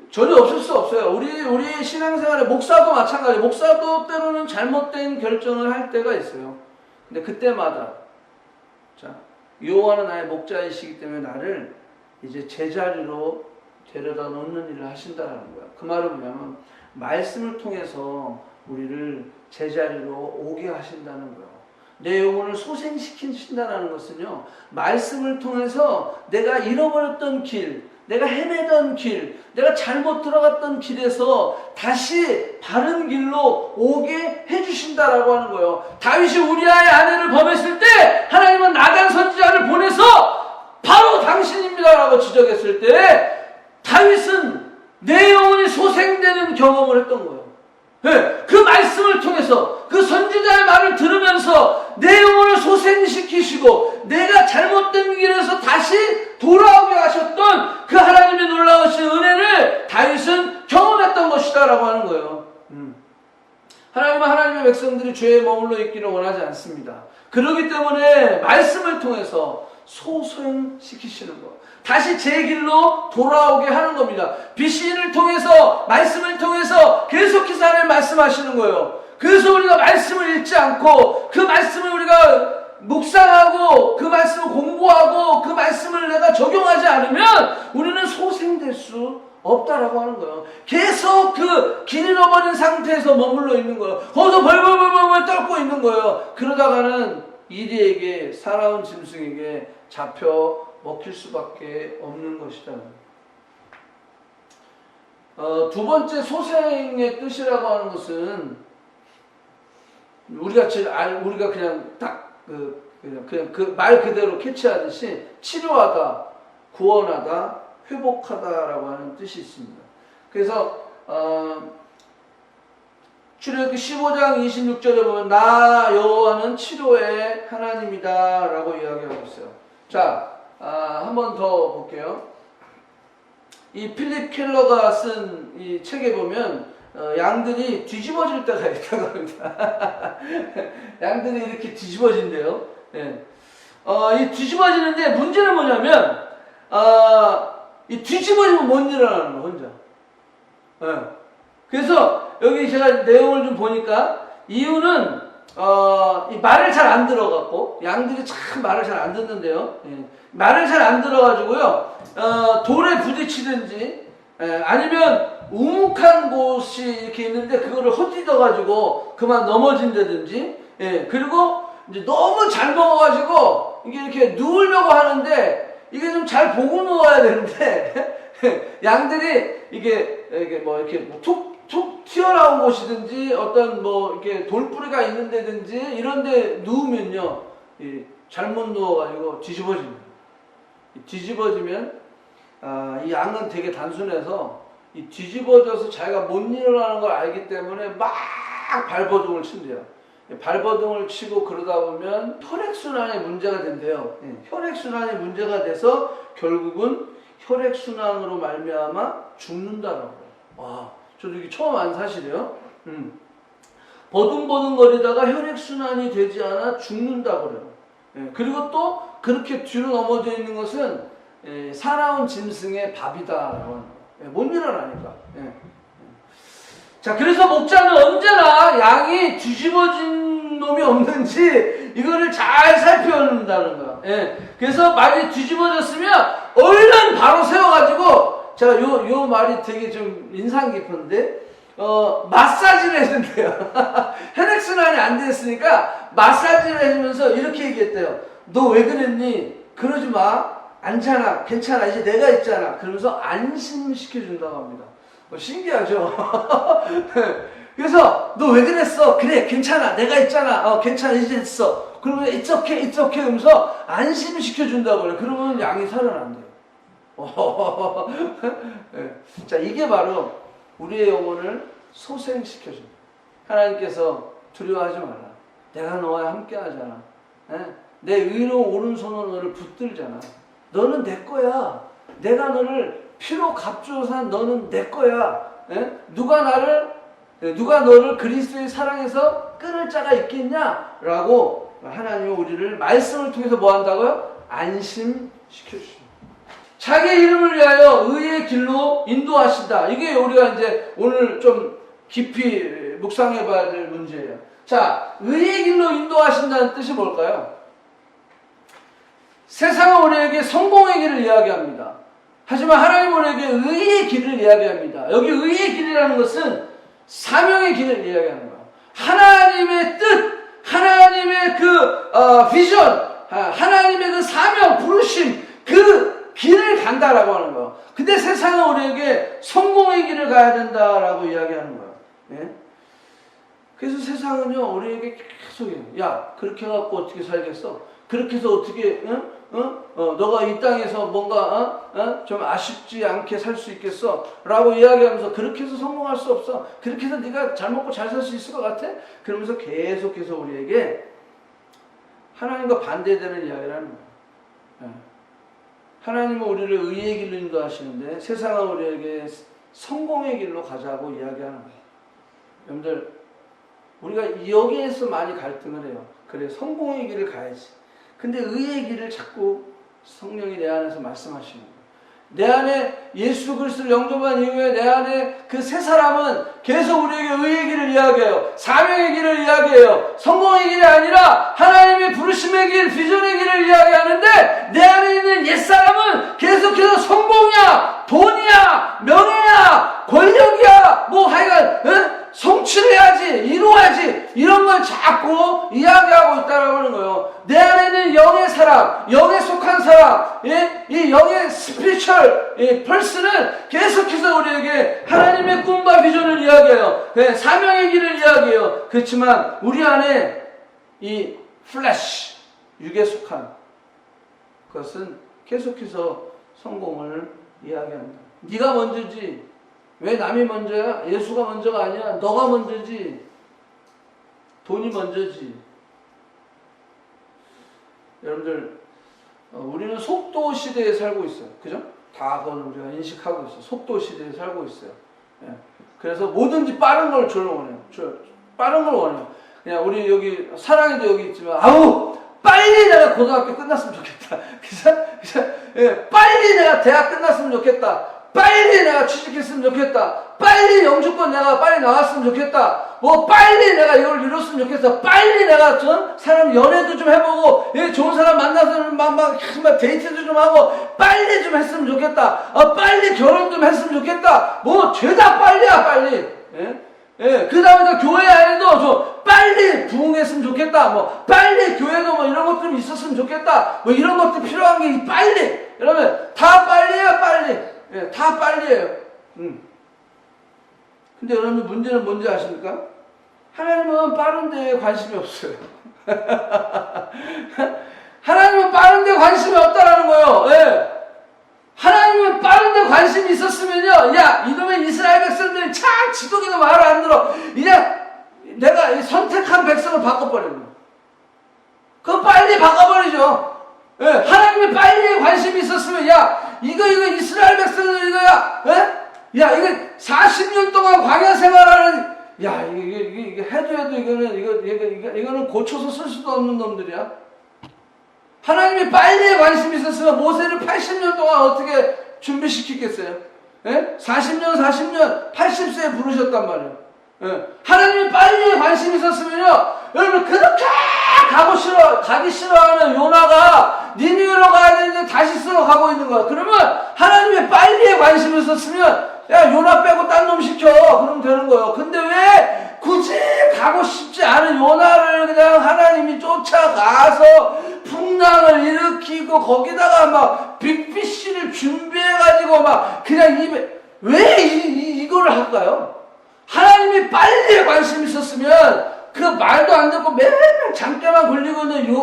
전혀 없을 수 없어요. 우리 신앙생활에 목사도 마찬가지. 목사도 때로는 잘못된 결정을 할 때가 있어요. 근데 그때마다 자, 여호와는 나의 목자이시기 때문에 나를 이제 제자리로 데려다 놓는 일을 하신다라는 거야. 그 말은 뭐냐면 말씀을 통해서 우리를 제자리로 오게 하신다는 거예요. 내 영혼을 소생시키신다는 것은요, 말씀을 통해서 내가 잃어버렸던 길, 내가 헤매던 길, 내가 잘못 들어갔던 길에서 다시 바른 길로 오게 해주신다라고 하는 거예요. 다윗이 우리아의 아내를 범했을 때 하나님은 나단 선지자를 보내서 바로 당신입니다라고 지적했을 때 다윗은 내 영혼이 소생되는 경험을 했던 거예요. 네, 그 말씀을 통해서 그 선지자의 말을 들으면서 내 영혼을 소생시키시고 내가 잘못된 길에서 다시 돌아오게 하셨던 그 하나님의 놀라우신 은혜를 다윗은 경험했던 것이다 라고 하는 거예요. 하나님은 하나님의 백성들이 죄에 머물러 있기를 원하지 않습니다. 그렇기 때문에 말씀을 통해서 소생시키시는 것, 다시 제 길로 돌아오게 하는 겁니다. BC를 통해서, 말씀을 통해서 계속해서 하나님 말씀하시는 거예요. 그래서 우리가 말씀을 읽지 않고 그 말씀을 우리가 묵상하고 그 말씀을 공부하고 그 말씀을 내가 적용하지 않으면 우리는 소생될 수 없다라고 하는 거예요. 계속 그 길 잃어버린 상태에서 머물러 있는 거예요. 거기서 벌벌벌벌 떨고 있는 거예요. 그러다가는 이리에게, 살아온 짐승에게 잡혀 먹힐 수밖에 없는 것이다. 두 번째 소생의 뜻이라고 하는 것은 우리가 그냥 딱 그 말 그대로 캐치하듯이 치료하다, 구원하다, 회복하다라고 하는 뜻이 있습니다. 그래서 출애굽기 15장 26절에 보면 나 여호와는 치료의 하나님이다라고 이야기하고 있어요. 자, 한 번 더 볼게요. 이 필립 켈러가 쓴 이 책에 보면 양들이 뒤집어질 때가 있다고 합니다. 양들이 이렇게 뒤집어진대요. 네. 이 뒤집어지는데 문제는 뭐냐면 이 뒤집어지면 못 일어나는 거 혼자. 네. 그래서 여기 제가 내용을 좀 보니까 이유는 이 말을 잘 안 들어갖고 양들이 참 말을 잘 안 듣는데요. 예. 말을 잘 안 들어가지고요. 돌에 부딪히든지 아니면 우묵한 곳이 이렇게 있는데 그거를 헛디뎌가지고 그만 넘어진다든지. 예. 그리고 이제 너무 잘 먹어가지고 이게 이렇게 누우려고 하는데 이게 좀 잘 보고 누워야 되는데 양들이 이게 뭐 이렇게 툭 튀어나온 곳이든지 어떤 뭐 이렇게 돌뿌리가 있는 데든지 이런 데 누우면요, 잘못 누워가지고 뒤집어집니다. 뒤집어지면 이 양은 되게 단순해서 이 뒤집어져서 자기가 못 일어나는 걸 알기 때문에 막 발버둥을 친대요. 발버둥을 치고 그러다 보면 혈액순환에 문제가 된대요. 혈액순환에 문제가 돼서 결국은 혈액순환으로 말미암아 죽는다라고. 와, 저도 이게 처음 안 사실이에요. 버둥버둥거리다가 혈액순환이 되지 않아 죽는다고 그래요. 그리고 또 그렇게 뒤로 넘어져 있는 것은 살아온 짐승의 밥이다라고 하는 거예요. 못 일어나니까. 자, 그래서 목자는 언제나 양이 뒤집어진 놈이 없는지 이거를 잘 살펴본다는 거야. 그래서 말이 뒤집어졌으면 얼른 바로 세워가지고, 제가 요 말이 되게 좀 인상 깊은데, 마사지를 해준대요. 혈액순환이 안 됐으니까 마사지를 해주면서 이렇게 얘기했대요. 너 왜 그랬니? 그러지 마. 괜찮아. 괜찮아. 이제 내가 있잖아. 그러면서 안심시켜준다고 합니다. 신기하죠? 그래서 너 왜 그랬어? 그래, 괜찮아. 내가 있잖아. 괜찮아. 이제 됐어. 그러면 it's okay, it's okay 하면서 안심시켜준다고 그래요. 그러면 양이 살아난대요. 자, 이게 바로 우리의 영혼을 소생시켜줍니다. 하나님께서 두려워하지 마라. 내가 너와 함께 하잖아. 내 의로운 오른손으로 너를 붙들잖아. 너는 내 거야. 내가 너를 피로 값주어 산 너는 내 거야. 누가 너를 그리스도의 사랑에서 끊을 자가 있겠냐? 라고 하나님은 우리를 말씀을 통해서 뭐 한다고요? 안심시켜주십니다. 자기의 이름을 위하여 의의 길로 인도하신다. 이게 우리가 이제 오늘 좀 깊이 묵상해 봐야 될 문제예요. 자, 의의 길로 인도하신다는 뜻이 뭘까요? 세상은 우리에게 성공의 길을 이야기합니다. 하지만 하나님은 우리에게 의의 길을 이야기합니다. 여기 의의 길이라는 것은 사명의 길을 이야기하는 거예요. 하나님의 뜻, 하나님의 비전, 하나님의 그 사명, 부르심, 그 길을 간다라고 하는 거예요. 근데 세상은 우리에게 성공의 길을 가야 된다라고 이야기하는 거예요. 예? 그래서 세상은요, 우리에게 계속, 야, 그렇게 해갖고 어떻게 살겠어? 그렇게 해서 어떻게, 너가 이 땅에서 뭔가, 좀 아쉽지 않게 살 수 있겠어? 라고 이야기하면서, 그렇게 해서 성공할 수 없어. 그렇게 해서 네가 잘 먹고 잘 살 수 있을 것 같아? 그러면서 계속해서 우리에게 하나님과 반대되는 이야기를 하는 거예요. 하나님은 우리를 의의 길로 인도하시는데, 세상은 우리에게 성공의 길로 가자고 이야기하는 거예요. 여러분들, 우리가 여기에서 많이 갈등을 해요. 그래, 성공의 길을 가야지. 근데 의의 길을 자꾸 성령이 내 안에서 말씀하시는 거예요. 내 안에 예수 그리스도를 영접한 이후에 내 안에 그 새 사람은 계속 우리에게 의의 길을 이야기해요. 사명의 길을 이야기해요. 성공의 길이 아니라 하나님의 부르심의 길, 비전의 길을 이야기하는데 내 안에 있는 옛사람은 계속해서 성공이야, 돈이야, 명예야, 권력이야, 뭐 하여간 성취를 해야지, 이루어야지, 이런 걸 자꾸 이야기하고 있다라고 하는 거예요. 내 안에 있는 영의 사람, 영에 속한 사람, 이 영의 스피리추얼 펄스는 계속해서 우리에게 하나님의 꿈과 비전을 이야기해요. 사명의 길을 이야기해요. 그렇지만 우리 안에 이 플래시, 육에 속한 것은 계속해서 성공을 이야기합니다. 네가 먼저지. 왜 남이 먼저야? 예수가 먼저가 아니야. 너가 먼저지. 돈이 먼저지. 여러분들, 우리는 속도 시대에 살고 있어요. 그죠? 다 그건 우리가 인식하고 있어요. 속도 시대에 살고 있어요. 그래서 뭐든지 빠른 걸 저는 원해요. 빠른 걸 원해요. 그냥 우리 여기 사랑이도 여기 있지만, 아우! 빨리 내가 고등학교 끝났으면 좋겠다. 그죠? 빨리 내가 대학 끝났으면 좋겠다. 빨리 내가 취직했으면 좋겠다. 빨리 영주권 내가 빨리 나왔으면 좋겠다. 뭐 빨리 내가 이걸 이뤘으면 좋겠다. 빨리 내가 사람 연애도 좀 해보고 좋은 사람 만나서 막 데이트도 좀 하고 빨리 좀 했으면 좋겠다. 빨리 결혼 좀 했으면 좋겠다. 뭐 죄다 빨리야 빨리. 그 다음에 교회 안에도 좀 빨리 부흥했으면 좋겠다. 뭐 빨리 교회도 뭐 이런 것들 있었으면 좋겠다. 뭐 이런 것들 필요한 게 빨리. 여러분 다 빨리야 빨리. 다 빨리예요. 근데 여러분 문제는 뭔지 아십니까? 하나님은 빠른 데에 관심이 없어요. 하나님은 빠른 데 관심이 없다라는 거예요. 하나님은 빠른 데 관심이 있었으면요. 야, 이놈의 이스라엘 백성들이 참 지도기도 말을 안 들어. 이제 내가 선택한 백성을 바꿔버리는 거예요. 그거 빨리 바꿔버리죠. 하나님이 빨리에 관심이 있었으면, 야, 이거 이스라엘 백성들 이거야, 야, 이거 40년 동안 광야 생활하는, 야, 이게 해도 이거는 고쳐서 쓸 수도 없는 놈들이야. 하나님이 빨리에 관심이 있었으면 모세를 80년 동안 어떻게 준비시키겠어요? 40년, 80세에 부르셨단 말이에요. 하나님이 빨리에 관심이 있었으면요, 여러분, 그렇게 가기 싫어하는 요나가 니느웨로 가야 되는데 다시스로 가고 있는 거야. 그러면 하나님이 빨리에 관심이 있었으면 야, 요나 빼고 딴 놈 시켜. 그러면 되는 거예요. 근데 왜 굳이 가고 싶지 않은 요나를 그냥 하나님이 쫓아가서 풍랑을 일으키고 거기다가 막 빅피쉬를 준비해가지고 막 그냥 입에 왜 이거를 할까요? 하나님이 빨리에 관심이 있었으면 그 말도 안 듣고 맨날 잠깐만 걸리고 있는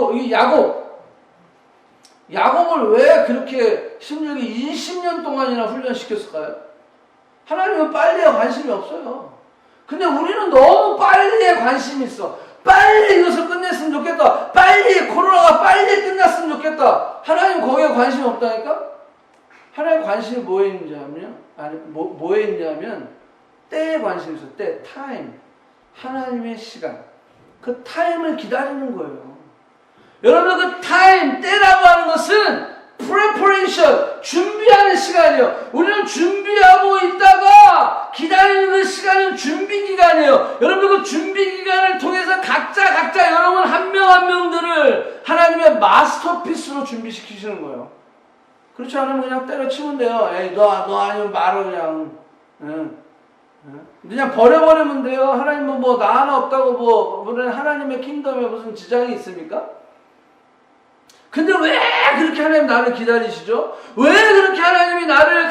야곱을 왜 그렇게 힘들게 20년 동안이나 훈련시켰을까요? 하나님은 빨리에 관심이 없어요. 근데 우리는 너무 빨리에 관심이 있어. 빨리 이것을 끝냈으면 좋겠다. 빨리 코로나가 빨리 끝났으면 좋겠다. 하나님 거기에 관심이 없다니까? 하나님 관심이 뭐에 있냐면, 뭐에 있냐면, 때에 관심이 있어. 때, 타임. 하나님의 시간. 그 타임을 기다리는 거예요. 여러분, 그 타임, 때라고 하는 것은 preparation, 준비하는 시간이에요. 우리는 준비하고 있다가 기다리는 그 시간은 준비 기간이에요. 여러분, 그 준비 기간을 통해서 각자 여러분 한 명 한 명들을 하나님의 마스터피스로 준비시키시는 거예요. 그렇지 않으면 그냥 때려치면 돼요. 에이, 너 아니면 말어 그냥. 그냥 버려버리면 돼요. 하나님은 뭐 나 하나 없다고 하나님의 킹덤에 무슨 지장이 있습니까? 근데 왜 그렇게 하나님 나를 기다리시죠? 왜 그렇게 하나님이 나를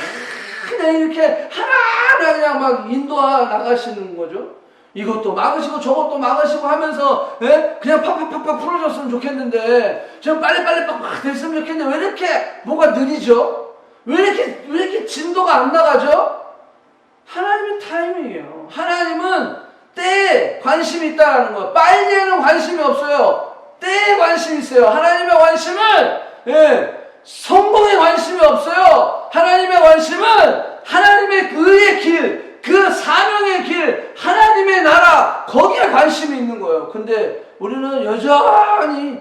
그냥 이렇게 하나하나 그냥 막 인도하 나가시는 거죠? 이것도 막으시고 저것도 막으시고 하면서 그냥 팍팍팍팍 풀어줬으면 좋겠는데 좀 빨리빨리 팍팍 됐으면 좋겠는데 왜 이렇게 뭐가 느리죠? 왜 이렇게 진도가 안 나가죠? 하나님의 타이밍이에요. 하나님은 때에 관심이 있다는 거예요. 빨리에는 관심이 없어요. 때에 관심이 있어요. 하나님의 관심은 성공에 관심이 없어요. 하나님의 관심은 하나님의 의의 길, 그 사명의 길, 하나님의 나라 거기에 관심이 있는 거예요. 근데 우리는 여전히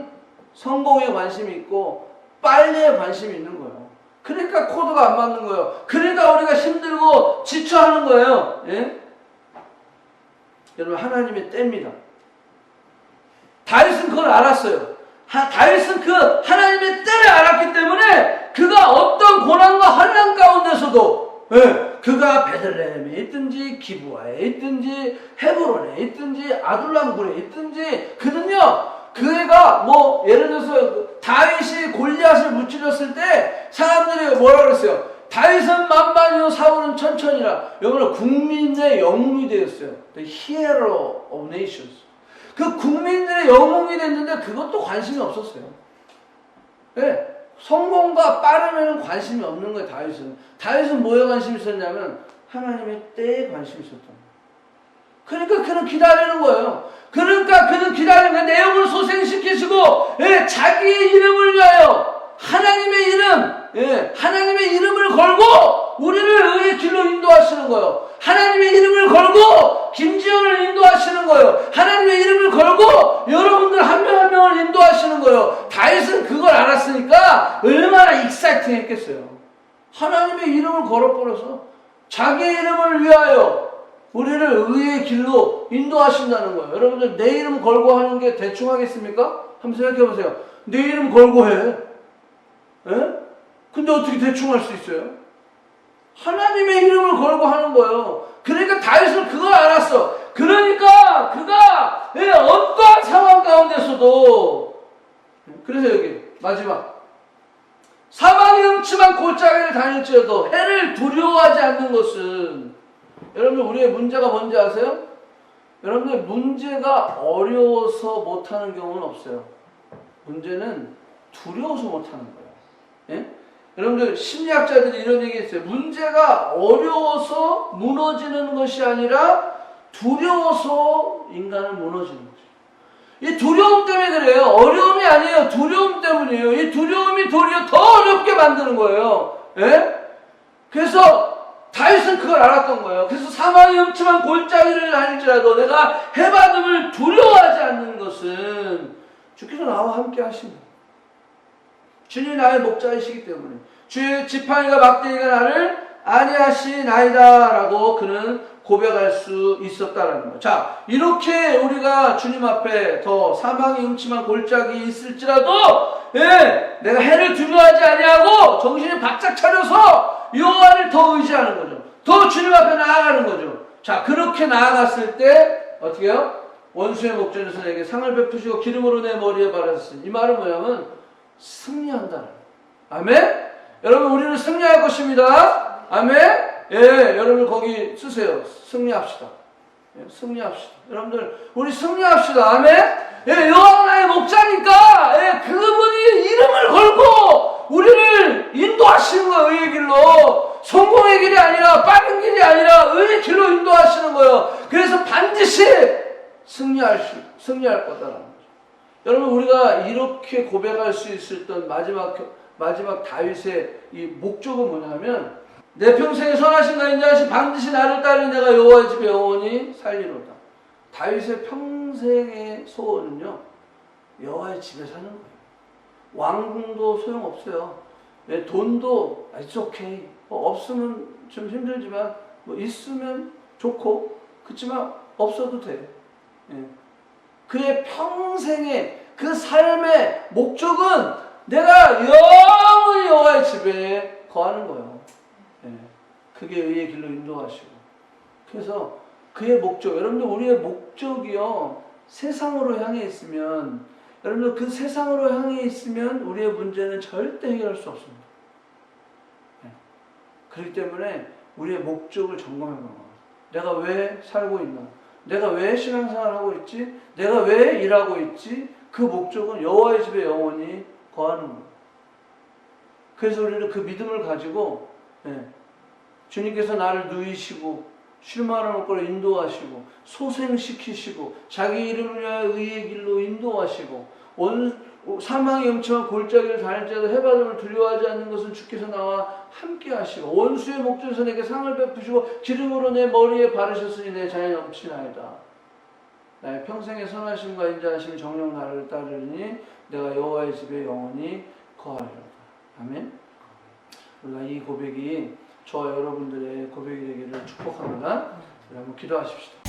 성공에 관심이 있고 빨리에 관심이 있는 거예요. 그러니까 코드가 안 맞는 거예요. 그러니까 우리가 힘들고 지쳐하는 거예요. 예? 여러분, 하나님의 때입니다. 다윗은 그걸 알았어요. 다윗은 그 하나님의 때를 알았기 때문에 그가 어떤 고난과 환난 가운데서도 그가 베들레헴에 있든지 기브아에 있든지 헤브론에 있든지 아둘람굴에 있든지 그는요, 그 애가 뭐 예를 들어서 다윗이 골리앗을 무찌렸을 때 사람들이 뭐라 그랬어요? 다윗은 만만이요 사울은 천천히라. 여러분, 국민의 영웅이 되었어요. The hero of nations. 그 국민들의 영웅이 됐는데 그것도 관심이 없었어요. 네. 성공과 빠름에는 관심이 없는 거예요. 다윗은 뭐에 관심이 있었냐면 하나님의 때에 관심이 있었던 거예요. 그러니까 그는 기다리는 거예요. 그러니까 그는 기다리는 거예요. 내 영을 소생시키시고 자기의 이름을 위하여 하나님의 이름을 걸고 우리를 의의 길로 인도하시는 거예요. 하나님의 이름을 걸고 김지현을 인도하시는 거예요. 하나님의 이름을 걸고 여러분들 한 명 한 명을 인도하시는 거예요. 다윗은 그걸 알았으니까 얼마나 익사이팅 했겠어요. 하나님의 이름을 걸어버려서 자기의 이름을 위하여 우리를 의의 길로 인도하신다는 거예요. 여러분들 내 이름 걸고 하는 게 대충 하겠습니까? 한번 생각해 보세요. 내 이름 걸고 해. 근데 어떻게 대충 할 수 있어요? 하나님의 이름을 걸고 하는 거예요. 그러니까 다윗은 그걸 알았어. 그러니까 그가 어떠한 상황 가운데서도 그래서 여기 마지막 사망의 음침한 골짜기를 다닐지라도 해를 두려워하지 않는 것은 여러분 우리의 문제가 뭔지 아세요? 여러분들 문제가 어려워서 못하는 경우는 없어요. 문제는 두려워서 못하는 거예요. 예? 여러분들 심리학자들이 이런 얘기 했어요. 문제가 어려워서 무너지는 것이 아니라 두려워서 인간은 무너지는 거죠. 이 두려움 때문에 그래요. 어려움이 아니에요. 두려움 때문이에요. 이 두려움이 도리어 더 어렵게 만드는 거예요. 예? 그래서 다윗은 그걸 알았던 거예요. 그래서 사망의 음침한 골짜기를 다닐지라도 내가 해받음을 두려워하지 않는 것은 주께서 나와 함께 하십니다. 주님 나의 목자이시기 때문에 주의 지팡이가 막대기가 나를 안위하시나이다 라고 그는 고백할 수 있었다라는 거예요. 자, 이렇게 우리가 주님 앞에 더 사망이 음침한 골짜기 있을지라도 내가 해를 두려워하지 아니하고 정신이 바짝 차려서 여호와를 더 의지하는 거죠. 더 주님 앞에 나아가는 거죠. 자, 그렇게 나아갔을 때 어떻게 해요? 원수의 목전에서 내게 상을 베푸시고 기름으로 내 머리에 바르셨으니 이 말은 뭐냐면 승리한다는 거예요. 아멘? 여러분 우리는 승리할 것입니다. 아멘? 여러분 거기 쓰세요. 승리합시다. 승리합시다. 여러분들 우리 승리합시다. 아멘? 여호와가 나의 목자니까 그분이 이름을 걸고 우리를 인도하시는 거예요. 의의 길로. 성공의 길이 아니라 빠른 길이 아니라 의의 길로 인도하시는 거예요. 그래서 반드시 승리할 거다라는 거죠. 여러분, 우리가 이렇게 고백할 수 있었던 마지막 다윗의 이 목적은 뭐냐면, 내 평생에 선하신가 인자하신 반드시 나를 따르는 내가 여호와의 집에 영원히 살리로다. 다윗의 평생의 소원은요, 여호와의 집에 사는 거예요. 왕궁도 소용없어요. 돈도 it's okay. 없으면 좀 힘들지만 있으면 좋고, 그렇지만 없어도 돼. 그의 평생의 그 삶의 목적은 내가 영원히 여호와의 집에 거하는 거예요. 그게 의의 길로 인도하시고. 그래서 그의 목적, 여러분들 우리의 목적이요, 세상으로 향해 있으면, 여러분들 그 세상으로 향해 있으면 우리의 문제는 절대 해결할 수 없습니다. 그렇기 때문에 우리의 목적을 점검해 보는 거예요. 내가 왜 살고 있나? 내가 왜 신앙생활을 하고 있지? 내가 왜 일하고 있지? 그 목적은 여호와의 집에 영원히 거하는 거예요. 그래서 우리는 그 믿음을 가지고 주님께서 나를 누이시고 쉴만한 곳으로 인도하시고 소생시키시고 자기 이름을 위하여 의의 길로 인도하시고 사망의 영청한 골짜기를 다닐지라도 해바람을 두려워하지 않는 것은 주께서 나와 함께 하시고 원수의 목전에서 내게 상을 베푸시고 기름으로 내 머리에 바르셨으니 내 자녀 넘치나이다. 나의 평생의 선하심과 인자하심 정령 나를 따르니 내가 여호와의 집에 영원히 거하리로다. 아멘. 우리가 이 고백이 저와 여러분들의 고백이 되기를 축복합니다. 우리 한번 기도하십시다.